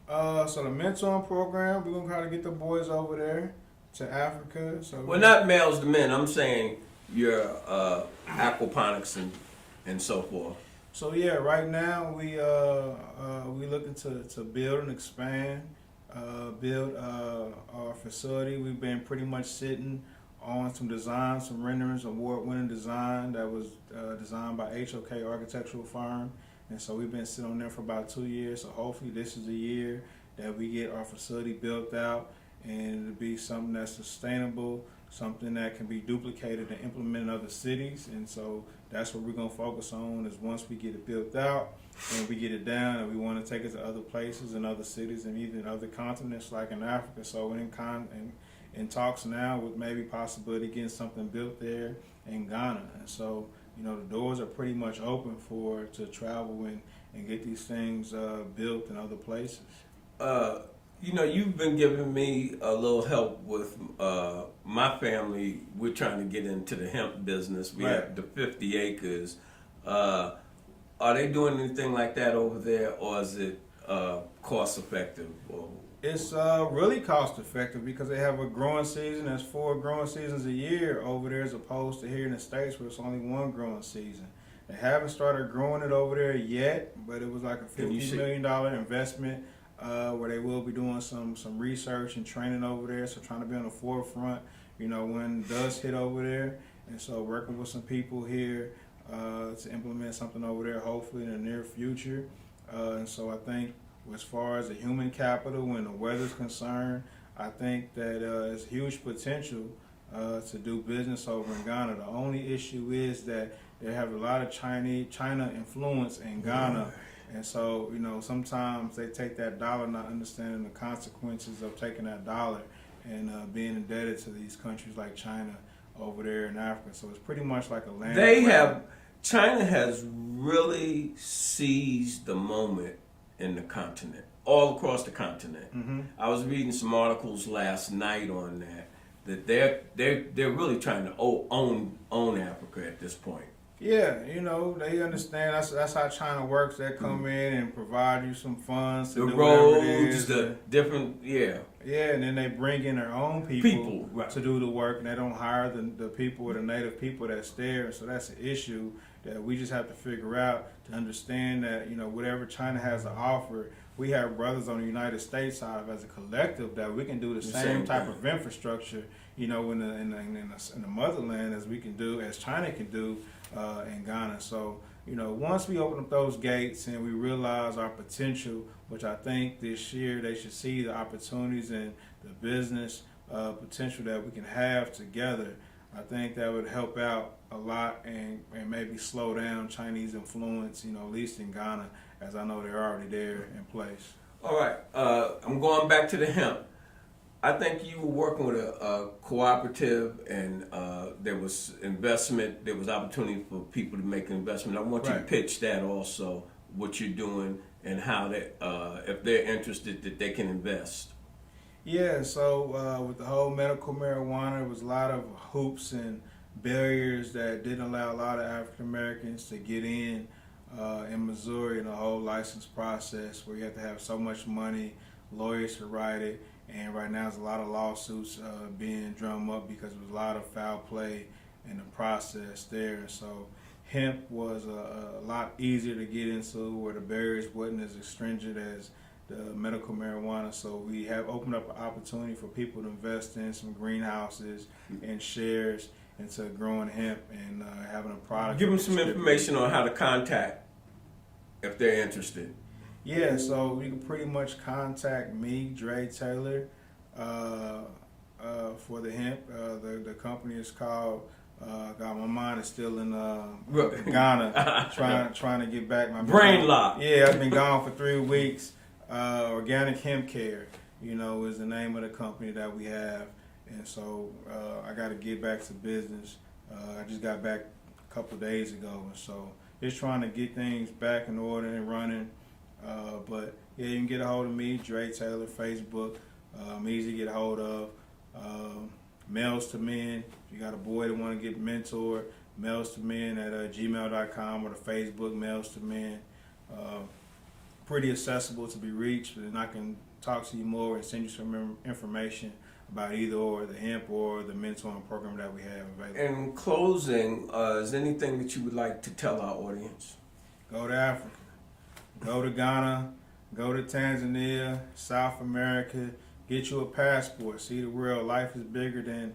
So the mentoring program, we're gonna try to get the boys over there to Africa. Well, not males to men. I'm saying your aquaponics and so forth. So yeah, right now we looking to build and expand, build our facility. We've been pretty much sitting on some designs, some renderings, award-winning design that was designed by HOK Architectural Firm, and so we've been sitting on there for about 2 years. So hopefully this is the year that we get our facility built out, and it'll be something that's sustainable, something that can be duplicated and implemented in other cities. And so that's what we're going to focus on, is once we get it built out and we get it down, and we want to take it to other places and other cities and even other continents like in Africa. So we're in talks now with maybe possibility getting something built there in Ghana. And so, the doors are pretty much open to travel and get these things built in other places. You've been giving me a little help with my family. We're trying to get into the hemp business. We have the 50 acres. Are they doing anything like that over there, or is it cost effective? It's really cost effective because they have a growing season. There's 4 growing seasons a year over there, as opposed to here in the States where it's only 1 growing season. They haven't started growing it over there yet, but it was like a $50 million investment. Where they will be doing some research and training over there, so trying to be on the forefront, when it does hit over there, and so working with some people here to implement something over there, hopefully in the near future. And so I think as far as the human capital, when the weather's concerned, I think that there's huge potential to do business over in Ghana. The only issue is that they have a lot of China influence in Ghana. And so, sometimes they take that dollar not understanding the consequences of taking that dollar and being indebted to these countries like China over there in Africa. So it's pretty much like a land. China has really seized the moment in the continent, all across the continent. Mm-hmm. I was reading some articles last night on that they're really trying to own Africa at this point. Yeah, they understand that's how China works. They come in and provide you some funds to the do roads, whatever it is. the different, yeah. Yeah, and then they bring in their own people right. to do the work, and they don't hire the people or the native people that's there. So that's an issue that we just have to figure out, to understand that, whatever China has to offer, we have brothers on the United States side as a collective that we can do the same type of infrastructure, in the motherland as China can do in Ghana. So, once we open up those gates and we realize our potential, which I think this year they should see the opportunities and the business potential that we can have together, I think that would help out a lot and maybe slow down Chinese influence, at least in Ghana, as I know they're already there in place. All right, I'm going back to the hemp. I think you were working with a cooperative, and there was investment. There was opportunity for people to make an investment. I want you to pitch that also, what you're doing, and how that, if they're interested, that they can invest. Yeah, so with the whole medical marijuana, there was a lot of hoops and barriers that didn't allow a lot of African Americans to get in Missouri, in the whole license process, where you have to have so much money, lawyers to write it. And right now, there's a lot of lawsuits being drummed up because there was a lot of foul play in the process there. And so hemp was a lot easier to get into, where the barriers wasn't as stringent as the medical marijuana. So we have opened up an opportunity for people to invest in some greenhouses and shares into growing hemp and having a product. Give them some information on how to contact if they're interested. Yeah, so you can pretty much contact me, Dre Taylor, for the hemp. The company is called. God, my mind is still in Ghana, trying to get back. My brain lock. Yeah, I've been gone for 3 weeks. Organic Hemp Care, is the name of the company that we have, and so I got to get back to business. I just got back a couple of days ago, and so just trying to get things back in order and running. But yeah, you can get a hold of me, Dre Taylor, Facebook. I'm easy to get a hold of. Males to Men, if you got a boy that want to get mentored, males to men at gmail.com, or the Facebook Males to Men. pretty accessible to be reached, and I can talk to you more and send you some information about either or the hemp or the mentoring program that we have available. In closing, is there anything that you would like to tell our audience? Go to Africa. Go to Ghana. Go to Tanzania, South America. Get you a passport. See the world. Life is bigger than,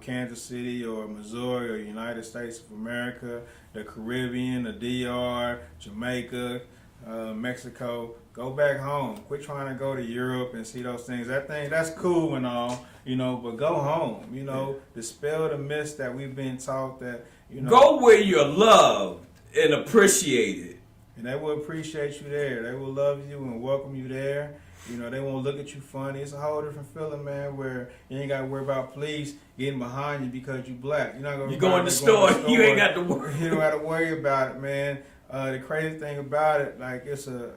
Kansas City or Missouri or United States of America, the Caribbean, the DR, Jamaica, Mexico. Go back home. Quit trying to go to Europe and see those things. That's cool and all, but go home. Dispel the myths that we've been taught that, Go where you're loved and appreciated. And they will appreciate you there. They will love you and welcome you there. They won't look at you funny. It's a whole different feeling, man, where you ain't got to worry about police getting behind you because you black. You're not gonna. You go in the store, you ain't got to worry. You don't got to worry about it, man. The crazy thing about it, like it's a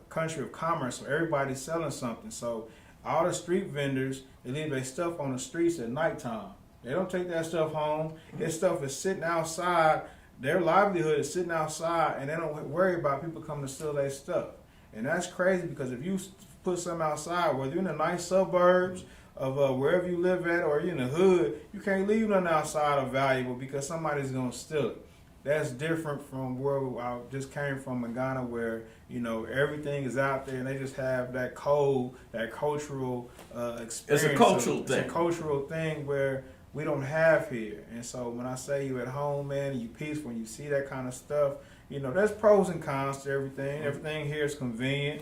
country of commerce, so everybody's selling something. So all the street vendors, they leave their stuff on the streets at nighttime. They don't take that stuff home. Their stuff is sitting outside. Their livelihood is sitting outside, and they don't worry about people coming to steal their stuff. And that's crazy because if you put something outside, whether you're in the nice suburbs of wherever you live at or you're in the hood, you can't leave nothing outside of valuable because somebody's going to steal it. That's different from where I just came from in Ghana, where everything is out there and they just have that code, that cultural experience. It's a cultural thing. It's a cultural thing where we don't have here. And so when I say you at home, man, and you peaceful, and you see that kind of stuff, there's pros and cons to everything. Everything here is convenient.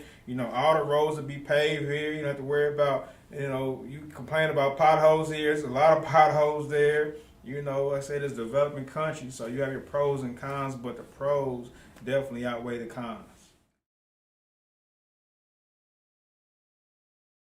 All the roads will be paved here. You don't have to worry about, you complain about potholes here. There's a lot of potholes there. I say this developing country, so you have your pros and cons, but the pros definitely outweigh the cons.